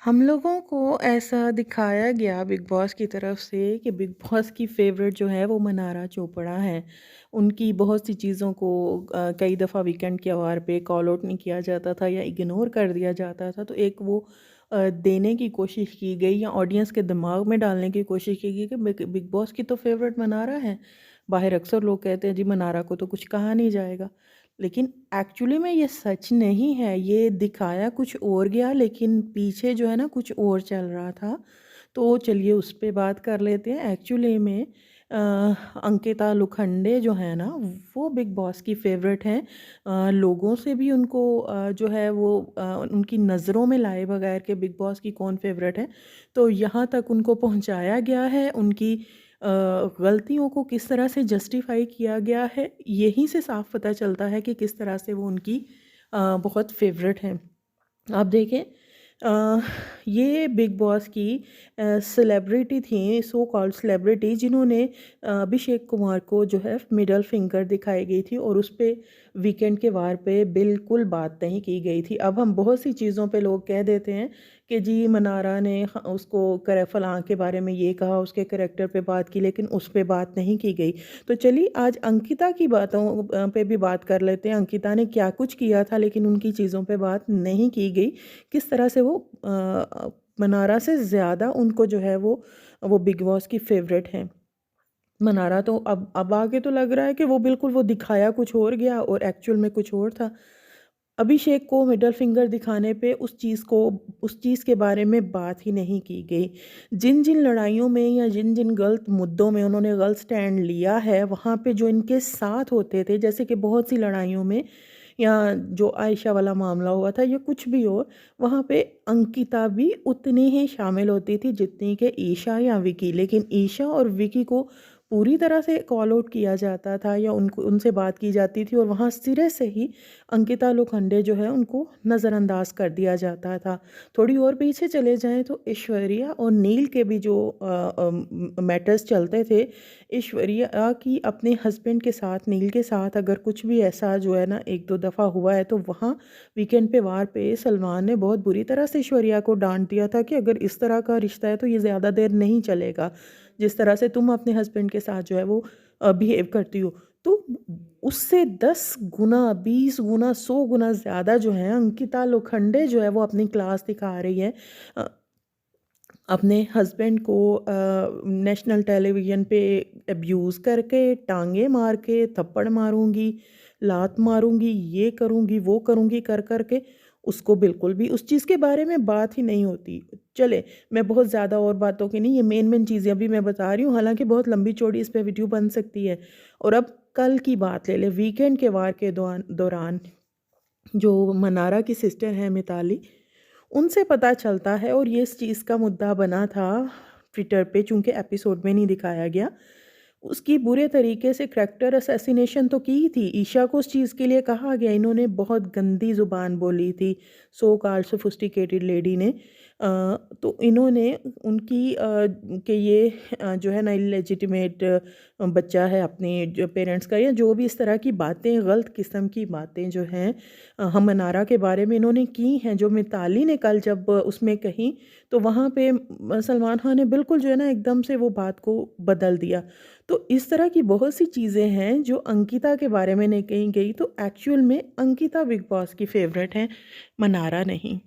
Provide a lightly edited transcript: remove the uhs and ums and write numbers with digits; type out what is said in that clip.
हम लोगों को ऐसा दिखाया गया बिग बॉस की तरफ से कि बिग बॉस की फेवरेट जो है वो मनारा चोपड़ा है। उनकी बहुत सी चीज़ों को कई दफ़ा वीकेंड के वार पे कॉल आउट नहीं किया जाता था या इग्नोर कर दिया जाता था, तो एक वो देने की कोशिश की गई या ऑडियंस के दिमाग में डालने की कोशिश की गई कि बिग बिग बॉस की तो फेवरेट मनारा है। बाहर अक्सर लोग कहते हैं जी मनारा को तो कुछ कहा नहीं जाएगा, लेकिन एक्चुअली में ये सच नहीं है। ये दिखाया कुछ और गया, लेकिन पीछे जो है ना कुछ और चल रहा था। तो चलिए उस पे बात कर लेते हैं। एक्चुअली में अ, अंकिता लोखंडे जो है ना, वो बिग बॉस की फेवरेट हैं। लोगों से भी उनको जो है वो उनकी नज़रों में लाए बगैर के बिग बॉस की कौन फेवरेट है, तो यहाँ तक उनको पहुँचाया गया है। उनकी गलतियों को किस तरह से जस्टिफाई किया गया है, यहीं से साफ पता चलता है कि किस तरह से वो उनकी बहुत फेवरेट हैं। आप देखें, अ, ये बिग बॉस की सेलिब्रिटी थी, सो कॉल्ड सेलिब्रिटी, जिन्होंने अभिषेक कुमार को जो है मिडल फिंगर दिखाई गई थी और उस पे वीकेंड के वार पे बिल्कुल बात नहीं की गई थी। अब हम बहुत सी चीज़ों पे लोग कह देते हैं कि जी मनारा ने उसको करे फलां के बारे में ये कहा, उसके करैक्टर पे बात की, लेकिन उस पे बात नहीं की गई। तो चलिए आज अंकिता की बातों पे भी बात कर लेते हैं। अंकिता ने क्या कुछ किया था लेकिन उनकी चीज़ों पे बात नहीं की गई। किस तरह से वो मनारा से ज़्यादा उनको जो है वो बिग बॉस की फेवरेट हैं। मनारा तो अब आगे तो लग रहा है कि वो बिल्कुल वो दिखाया कुछ और गया और एक्चुअल में कुछ और था। अभिषेक को मिडल फिंगर दिखाने पे उस चीज़ के बारे में बात ही नहीं की गई। जिन-जिन लड़ाइयों में या जिन-जिन गलत मुद्दों में उन्होंने गलत स्टैंड लिया है, वहाँ पे जो इनके साथ होते थे, जैसे कि बहुत सी लड़ाइयों में या जो आयशा वाला मामला हुआ था या कुछ भी हो, वहाँ पे अंकिता भी उतनी ही शामिल होती थी जितनी कि ईशा या विकी। लेकिन ईशा और विकी को पूरी तरह से कॉल आउट किया जाता था या उनको उनसे बात की जाती थी और वहाँ सिरे से ही अंकिता लोखंडे जो है उनको नज़रअंदाज कर दिया जाता था। थोड़ी और पीछे चले जाएँ तो ऐश्वर्या और नील के भी जो मैटर्स चलते थे। ऐश्वर्या की अपने हस्बैंड के साथ, नील के साथ अगर कुछ भी ऐसा जो है ना 1-2 दफ़ा हुआ है, तो वहाँ वीकेंड पे वार पे सलमान ने बहुत बुरी तरह से ऐश्वर्या को डाँट दिया था कि अगर इस तरह का रिश्ता है तो ये ज़्यादा देर नहीं चलेगा। जिस तरह से तुम अपने हस्बैंड के साथ जो है वो बिहेव करती हो। तो उससे 10 गुना, 20 गुना, 100 गुना ज़्यादा जो है अंकिता लोखंडे जो है वो अपनी क्लास दिखा रही है। अ, अपने हस्बैंड को नेशनल टेलीविज़न पे अब्यूज़ करके, टाँगे मार के, थप्पड़ मारूँगी, लात मारूँगी, ये करूँगी, वो करूँगी कर के उसको बिल्कुल भी उस चीज़ के बारे में बात ही नहीं होती। चले, मैं बहुत ज़्यादा और बातों की नहीं, ये मेन-मेन चीज़ें अभी मैं बता रही हूँ, हालाँकि बहुत लंबी-चौड़ी इस पे वीडियो बन सकती है। और अब कल की बात ले लें, वीकेंड के वार के दौरान जो मनारा की सिस्टर हैं मिताली, उनसे पता चलता है और ये इस चीज़ का मुद्दा बना था ट्विटर पे, चूँकि एपिसोड में नहीं दिखाया गया। उसकी बुरे तरीके से करैक्टर असैसिनेशन तो की थी, ईशा को उस चीज़ के लिए कहा गया, इन्होंने बहुत गंदी ज़ुबान बोली थी, सो कॉल्ड सोफिस्टिकेटेड लेडी ने। तो इन्होंने उनकी कि ये जो है ना इलेजिटिमेट बच्चा है अपने जो पेरेंट्स का, या जो भी इस तरह की बातें, गलत किस्म की बातें जो हैं हम मनारा के बारे में इन्होंने की हैं, जो मिताली ने कल जब उसमें कही, तो वहाँ पे सलमान खान ने बिल्कुल जो है ना एकदम से वो बात को बदल दिया। तो इस तरह की बहुत सी चीज़ें हैं जो अंकिता के बारे में नहीं कही गई, तो एक्चुअल में अंकिता बिग बॉस की फेवरेट हैं, मनारा नहीं।